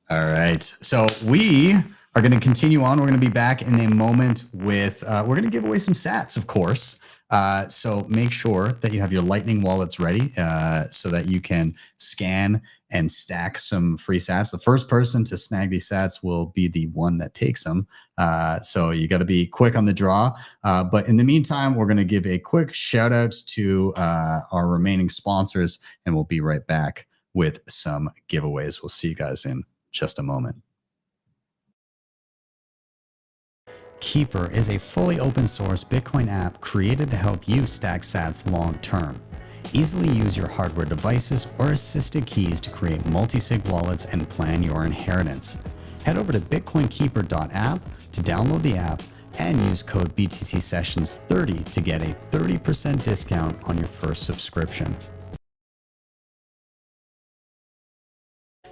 All right. So we are going to continue on. We're going to be back in a moment with, we're going to give away some sats, of course. So make sure that you have your Lightning wallets ready so that you can scan and stack some free sats. The first person to snag these sats will be the one that takes them. So you got to be quick on the draw. But in the meantime, we're going to give a quick shout out to our remaining sponsors, and we'll be right back with some giveaways. We'll see you guys in just a moment. Keeper is a fully open source Bitcoin app created to help you stack sats long term. Easily use your hardware devices or assisted keys to create multi-sig wallets and plan your inheritance. Head over to bitcoinkeeper.app to download the app and use code BTC Sessions 30 to get a 30% discount on your first subscription.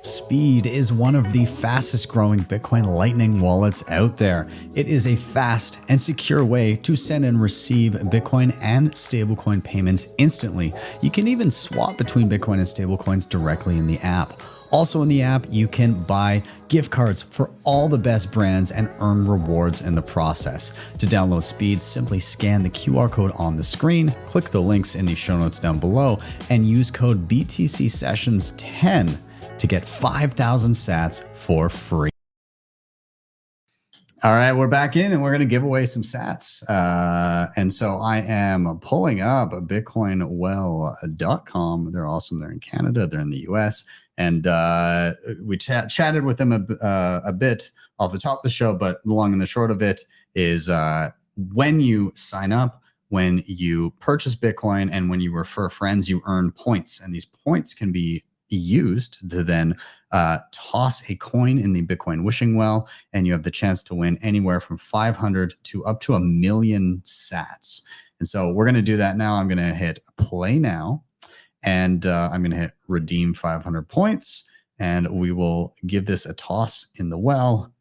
Speed is one of the fastest growing Bitcoin Lightning wallets out there. It is a fast and secure way to send and receive Bitcoin and stablecoin payments instantly. You can even swap between Bitcoin and stablecoins directly in the app. Also in the app, you can buy gift cards for all the best brands and earn rewards in the process. To download Speed, simply scan the QR code on the screen, click the links in the show notes down below, and use code BTC Sessions 10 to get 5,000 sats for free. All right, we're back in and we're going to give away some sats. And so I am pulling up bitcoinwell.com. They're awesome. They're in Canada. They're in the US. And we chatted with them a bit off the top of the show, but the long and the short of it is when you sign up, when you purchase Bitcoin, and when you refer friends, you earn points. And these points can be used to then toss a coin in the Bitcoin wishing well, and you have the chance to win anywhere from 500 to up to 1 million sats. And so we're going to do that now. I'm going to hit play now, and I'm going to hit redeem 500 points, and we will give this a toss in the well.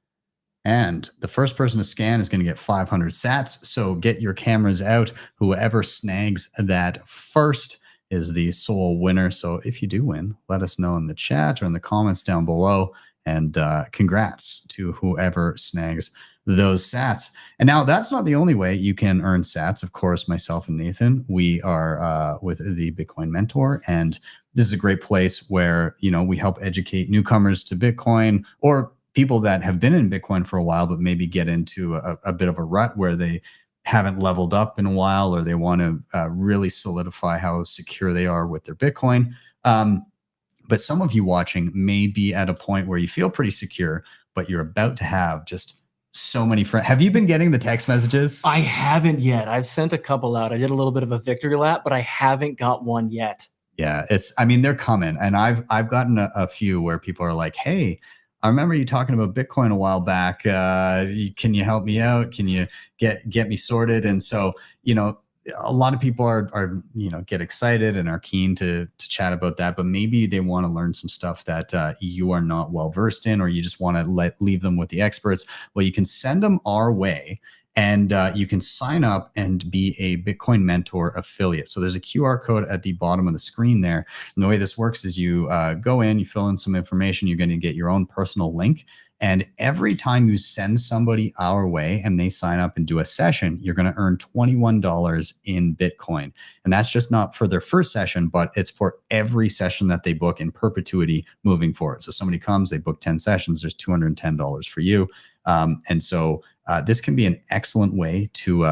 And the first person to scan is going to get 500 sats. So get your cameras out. Whoever snags that first is the sole winner. So if you do win, let us know in the chat or in the comments down below. And congrats to whoever snags those sats. And now that's not the only way you can earn sats. Of course, myself and Nathan, we are with the Bitcoin Mentor, and this is a great place where, you know, we help educate newcomers to Bitcoin, or people that have been in Bitcoin for a while but maybe get into a bit of a rut where they haven't leveled up in a while, or they want to really solidify how secure they are with their Bitcoin. But some of you watching may be at a point where you feel pretty secure, but you're about to have just so many friends. Have you been getting the text messages? I haven't yet. I've sent a couple out. I did a little bit of a victory lap, but I haven't got one yet. Yeah, I mean, they're coming. And I've gotten a few where people are like, hey, I remember you talking about Bitcoin a while back. Can you help me out? Can you get me sorted? And so, you know, a lot of people are you know, get excited and are keen to chat about that, but maybe they want to learn some stuff that you are not well versed in, or you just want to leave them with the experts. Well, you can send them our way. And you can sign up and be a Bitcoin Mentor affiliate. So there's a QR code at the bottom of the screen there. And the way this works is you go in, you fill in some information, you're going to get your own personal link. And every time you send somebody our way and they sign up and do a session, you're going to earn $21 in Bitcoin. And that's just not for their first session, but it's for every session that they book in perpetuity moving forward. So somebody comes, they book 10 sessions, there's $210 for you. And so this can be an excellent way to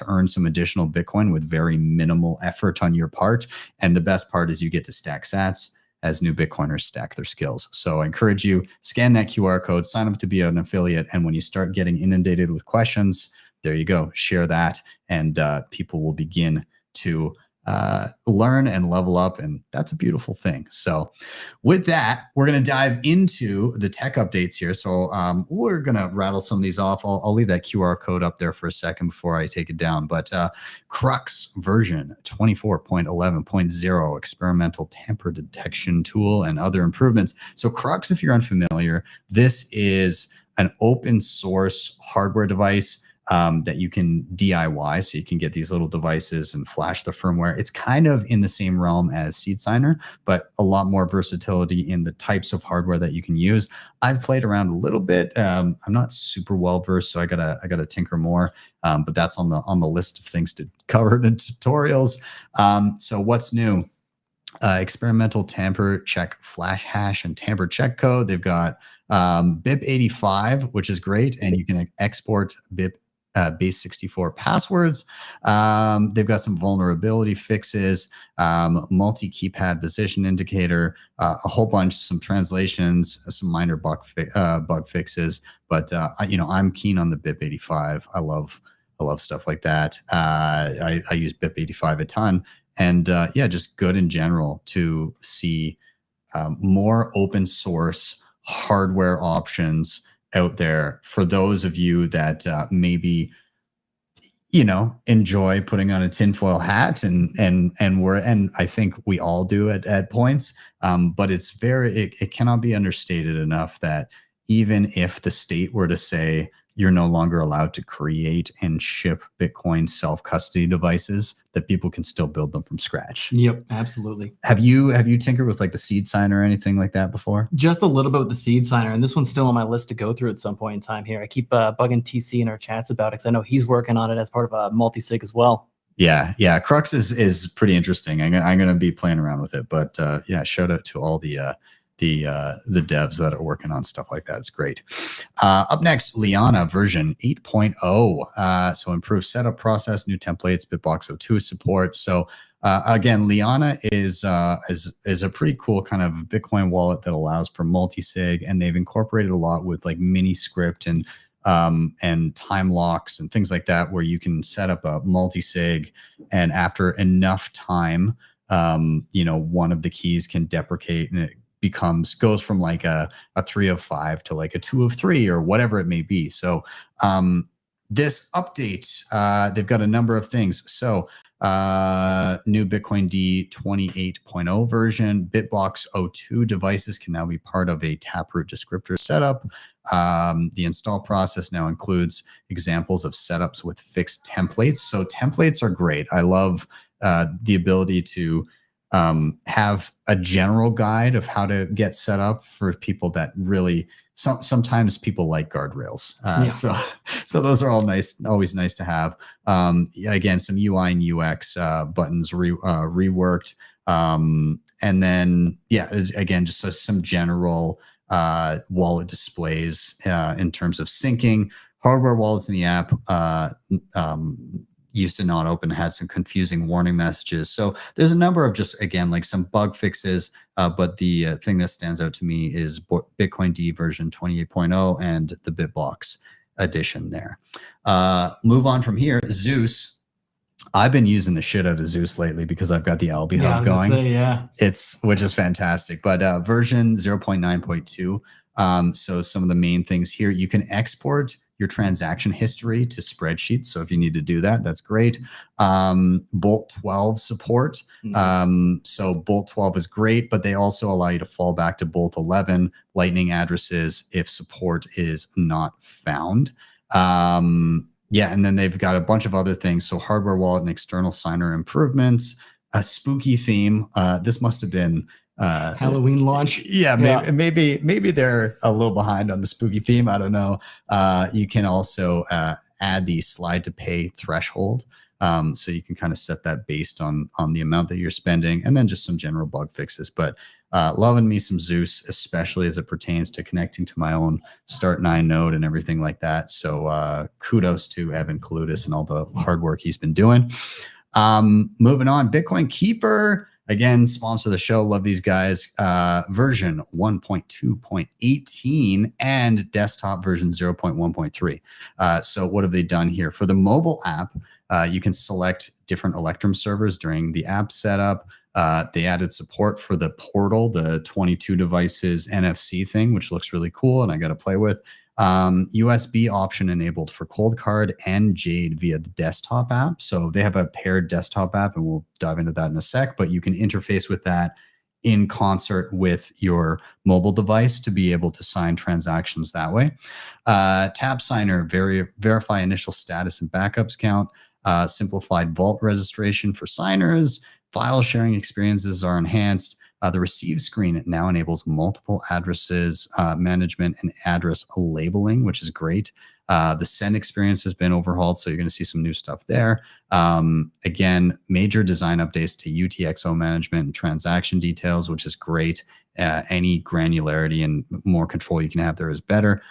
earn some additional Bitcoin with very minimal effort on your part. And the best part is you get to stack sats as new Bitcoiners stack their skills. So I encourage you, scan that QR code, sign up to be an affiliate. And when you start getting inundated with questions, there you go, share that, and people will begin to learn and level up, and that's a beautiful thing. So with that, we're going to dive into the tech updates here. So we're going to rattle some of these off. I'll leave that QR code up there for a second before I take it down. But Crux version 24.11.0 experimental tamper detection tool and other improvements. So Crux, if you're unfamiliar, this is an open source hardware device that you can DIY. So you can get these little devices and flash the firmware. It's kind of in the same realm as Seed Signer, but a lot more versatility in the types of hardware that you can use. I've played around a little bit. I'm not super well versed, so I gotta tinker more. But that's on the list of things to cover in tutorials. So what's new? experimental tamper check flash hash and tamper check code. They've got BIP85, which is great, and you can export BIP base 64 passwords. They've got some vulnerability fixes, multi-keypad position indicator, a whole bunch, some translations, some minor bug fixes. But I'm keen on the BIP85. I love stuff like that. I use BIP85 a ton, and just good in general to see more open source hardware options out there for those of you that maybe enjoy putting on a tinfoil hat, and I think we all do at points. But it cannot be understated enough that even if the state were to say you're no longer allowed to create and ship Bitcoin self-custody devices, that people can still build them from scratch. Yep, absolutely. Have you tinkered with like the seed signer or anything like that before? Just a little bit with the seed signer, and this one's still on my list to go through at some point in time here. I keep bugging TC in our chats about it because I know he's working on it as part of a multi-sig as well. Yeah. Crux is pretty interesting. I'm going to be playing around with it, but shout out to all the devs that are working on stuff like that. It's great. Up next, Liana version 8.0. So improved setup process, new templates, Bitbox 02 support. So again, Liana is a pretty cool kind of Bitcoin wallet that allows for multi-sig, and they've incorporated a lot with like mini script and time locks and things like that, where you can set up a multi-sig, and after enough time, one of the keys can deprecate, and it goes from like a 3 of 5 to like a 2 of 3 or whatever it may be. So this update, they've got a number of things. So new Bitcoin D 28.0 version, Bitbox 02 devices can now be part of a Taproot descriptor setup. The install process now includes examples of setups with fixed templates. So templates are great. I love the ability to have a general guide of how to get set up for people that really, sometimes people like guardrails. So those are all nice, always nice to have. Again, some UI and UX buttons reworked. And then, again, just some general wallet displays in terms of syncing. Hardware wallets in the app used to not open, had some confusing warning messages. So there's a number of just, again, like some bug fixes. But the thing that stands out to me is Bitcoin D version 28.0 and the Bitbox edition there. Move on from here. Zeus. I've been using the shit out of Zeus lately because I've got the Albi Hub going. Which is fantastic. But version 0.9.2. So some of the main things here, you can export your transaction history to spreadsheets. So if you need to do that, that's great. Bolt 12 support. Nice. So Bolt 12 is great, but they also allow you to fall back to Bolt 11 Lightning addresses if support is not found. And then they've got a bunch of other things. So hardware wallet and external signer improvements, a spooky theme. This must have been Halloween launch. Maybe they're a little behind on the spooky theme. I don't know. You can also add the slide to pay threshold. So you can kind of set that based on the amount that you're spending, and then just some general bug fixes. But loving me some Zeus, especially as it pertains to connecting to my own Start9 node and everything like that. So kudos to Evan Kalutis and all the hard work he's been doing. Moving on, Bitcoin Keeper. Again, sponsor the show. Love these guys. Version 1.2.18 and desktop version 0.1.3. So what have they done here? For the mobile app, you can select different Electrum servers during the app setup. They added support for the portal, the 22 devices NFC thing, which looks really cool and I got to play with. USB option enabled for Cold Card and Jade via the desktop app. So they have a paired desktop app, and we'll dive into that in a sec, but you can interface with that in concert with your mobile device to be able to sign transactions that way. Tab Signer, verify initial status and backups count, simplified vault registration for signers, file sharing experiences are enhanced. The receive screen now enables multiple addresses management and address labeling, which is great. The send experience has been overhauled, so you're going to see some new stuff there. Again, major design updates to UTXO management and transaction details, which is great. Any granularity and more control you can have there is better.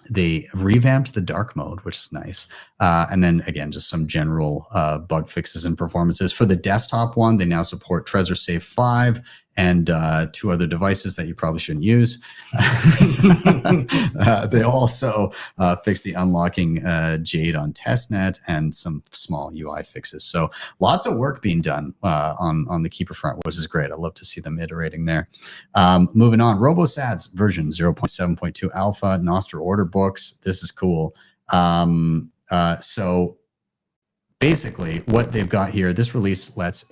They revamped the dark mode, which is nice. And then again, just some general bug fixes and performances. For the desktop one, they now support Trezor Safe 5 and 2 other devices that you probably shouldn't use. They also fixed the unlocking Jade on testnet and some small UI fixes. So lots of work being done on the Keeper front, which is great. I love to see them iterating there. Moving on, RoboSats version 0.7.2 alpha, Nostr order books. This is cool. So basically, what they've got here, this release lets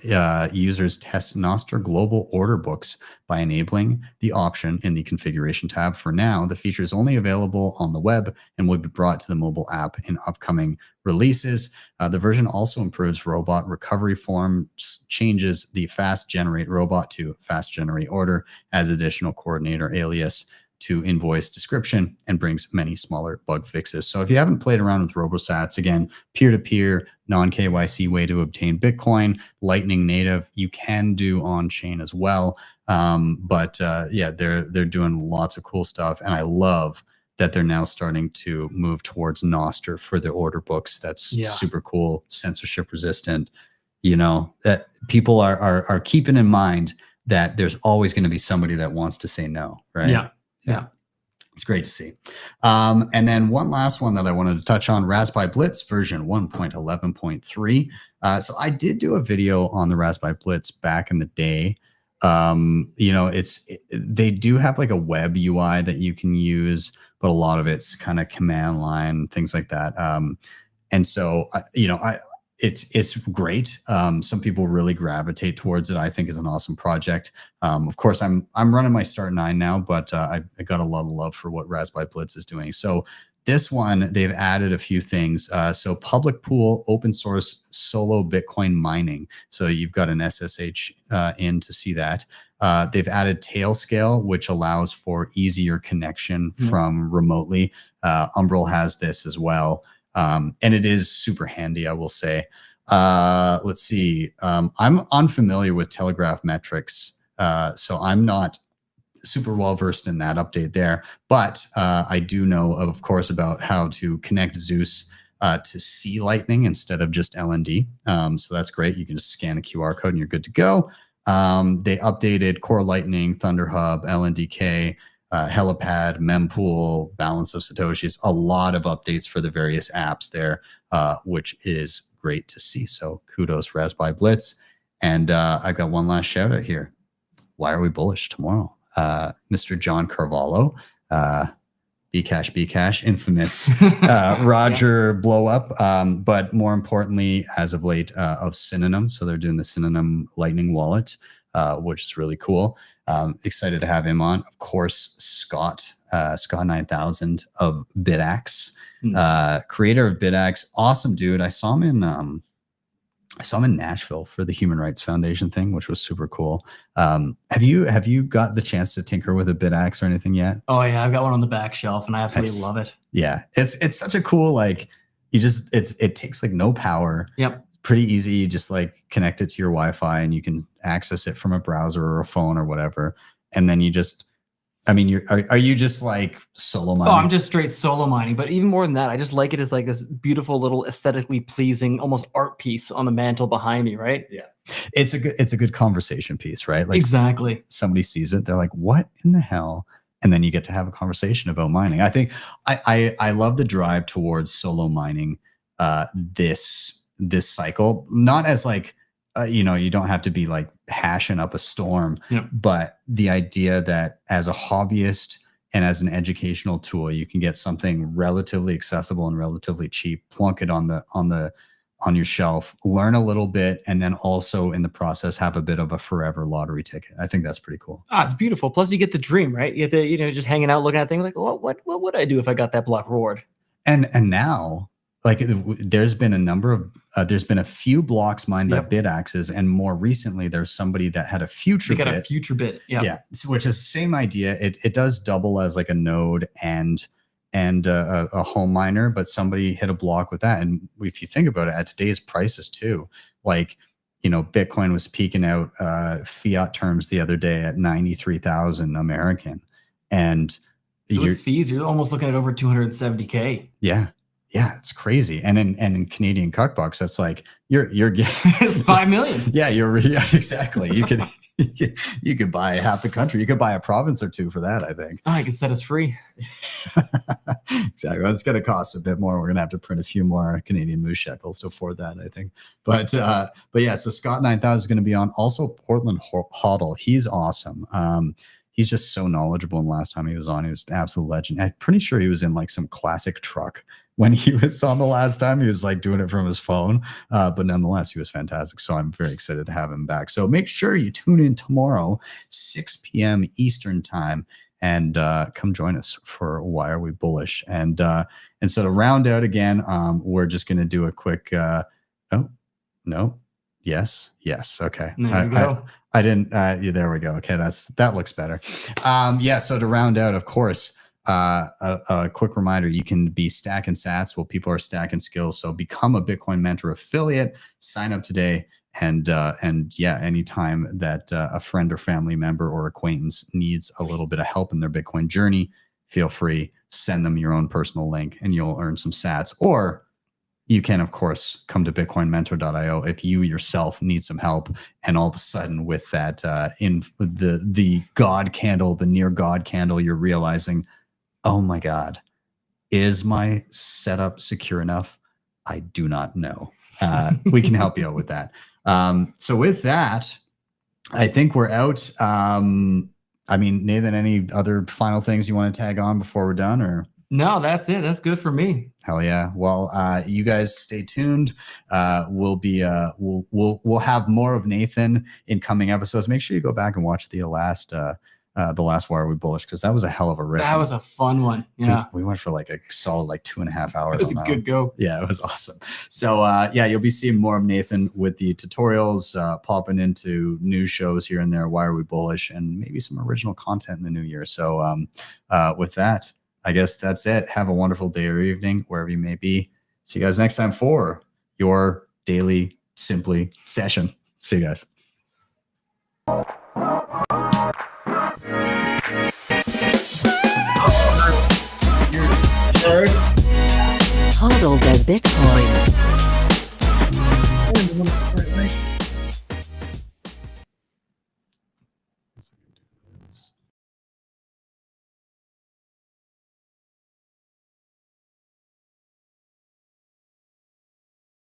users test Nostr global order books by enabling the option in the configuration tab. For now, the feature is only available on the web and will be brought to the mobile app in upcoming releases. The version also improves robot recovery forms, changes the fast generate robot to fast generate order, adds additional coordinator alias to invoice description, and brings many smaller bug fixes. So if you haven't played around with RoboSats, again, peer-to-peer, non-KYC way to obtain Bitcoin, Lightning native, you can do on-chain as well. Yeah, they're doing lots of cool stuff, and I love that they're now starting to move towards Nostr for the order books. That's super cool, censorship resistant. You know, that people are keeping in mind that there's always going to be somebody that wants to say no, right? Yeah. It's great to see. And then one last one that I wanted to touch on, Raspberry Blitz version 1.11.3. So I did do a video on the Raspberry Blitz back in the day. You know, they do have like a web UI that you can use, but a lot of it's kind of command line, things like that. And so, you know, it's great. Some people really gravitate towards it. I think is an awesome project. Of course, I'm running my Start 9 now, but I got a lot of love for what Raspberry Blitz is doing. So this one, they've added a few things. So public pool, open source, solo Bitcoin mining. So you've got an SSH in to see that. They've added Tailscale, which allows for easier connection from remotely. Umbrel has this as well. And it is super handy, I will say. Let's see. I'm unfamiliar with Telegraph metrics, so I'm not super well versed in that update there. But I do know, of course, about how to connect Zeus to see Lightning instead of just LND. So that's great. You can just scan a QR code and you're good to go. They updated Core Lightning, Thunder Hub, LNDK, Helipad, Mempool, Balance of Satoshis, a lot of updates for the various apps there, which is great to see. So kudos, Raspberry Blitz. And I've got one last shout out here. Why are we bullish tomorrow? Mr. John Carvalho, Bcash, infamous Roger blow up. But more importantly, as of late, of Synonym. So they're doing the Synonym Lightning wallet, which is really cool. Excited to have him on. Of course, Scott 9000 of BitAxe, creator of BitAxe, awesome dude. I saw him in Nashville for the Human Rights Foundation thing, which was super cool. Have you got the chance to tinker with a BitAxe or anything yet? Oh yeah, I've got one on the back shelf, and I absolutely love it. Yeah, it's such a cool, like, it takes like no power. Yep. Pretty easy. You just like connect it to your Wi-Fi and you can access it from a browser or a phone or whatever. And then you just, I mean, are you just like solo mining? Oh, I'm just straight solo mining. But even more than that, I just like it as like this beautiful little aesthetically pleasing, almost art piece on the mantle behind me, right? Yeah. It's a good conversation piece, right? Like exactly. Somebody sees it, they're like, what in the hell? And then you get to have a conversation about mining. I think I love the drive towards solo mining this cycle, not as like, you know, you don't have to be like hashing up a storm, but the idea that as a hobbyist and as an educational tool, you can get something relatively accessible and relatively cheap, plunk it on your shelf, learn a little bit, and then also in the process have a bit of a forever lottery ticket. I think that's pretty cool. It's beautiful. Plus you get the dream, right? You get the, you know, just hanging out looking at things like, what would I do if I got that block reward? And now, like, there's been a few blocks mined by BitAxes, and more recently there's somebody that had a future bit. A future bit, yeah, which is the same idea. It does double as like a node and and a home miner, but somebody hit a block with that. And if you think about it, at today's prices too, like, Bitcoin was peaking out fiat terms the other day at 93,000 American, and so with fees, you're almost looking at over 270K. Yeah, it's crazy. And in Canadian cuck bucks, that's like you're it's 5 million. Yeah, exactly. You could buy half the country. You could buy a province or two for that, I think. I could set us free. Exactly. It's going to cost a bit more. We're going to have to print a few more Canadian moose shekels to afford that, I think. But yeah, so Scott 9000 is going to be on. Also, Portland Hoddle. He's awesome. He's just so knowledgeable. And last time he was on, he was an absolute legend. I'm pretty sure he was in like some classic truck when he was on the last time. He was like doing it from his phone. But nonetheless, he was fantastic. So I'm very excited to have him back. So make sure you tune in tomorrow, 6 p.m. Eastern time, and come join us for Why Are We Bullish? And so to round out again, we're just going to do a quick, oh, no. Yes. Okay. There you go. I didn't. There we go. Okay, that looks better. Yeah. So to round out, of course, a quick reminder: you can be stacking sats while people are stacking skills. So become a Bitcoin Mentor affiliate. Sign up today, and yeah, anytime that a friend or family member or acquaintance needs a little bit of help in their Bitcoin journey, feel free, send them your own personal link, and you'll earn some sats. Or you can, of course, come to bitcoinmentor.io if you yourself need some help. And all of a sudden, with that in the God candle, the near God candle, you're realizing, oh my God, is my setup secure enough? I do not know. We can help you out with that. So with that, I think we're out. I mean, Nathan, any other final things you want to tag on before we're done, or? No, that's it. That's good for me. Hell yeah. Well, you guys stay tuned. We'll have more of Nathan in coming episodes. Make sure you go back and watch the last Why Are We Bullish, because that was a hell of a rip. That was a fun one. Yeah. We went for like a solid 2.5 hours. It was a good go. Yeah, it was awesome. So yeah, you'll be seeing more of Nathan with the tutorials, popping into news shows here and there. Why Are We Bullish? And maybe some original content in the new year. So with that, I guess that's it. Have a wonderful day or evening, wherever you may be. See you guys next time for your daily Simply session. See you guys. Hodl the Bitcoin.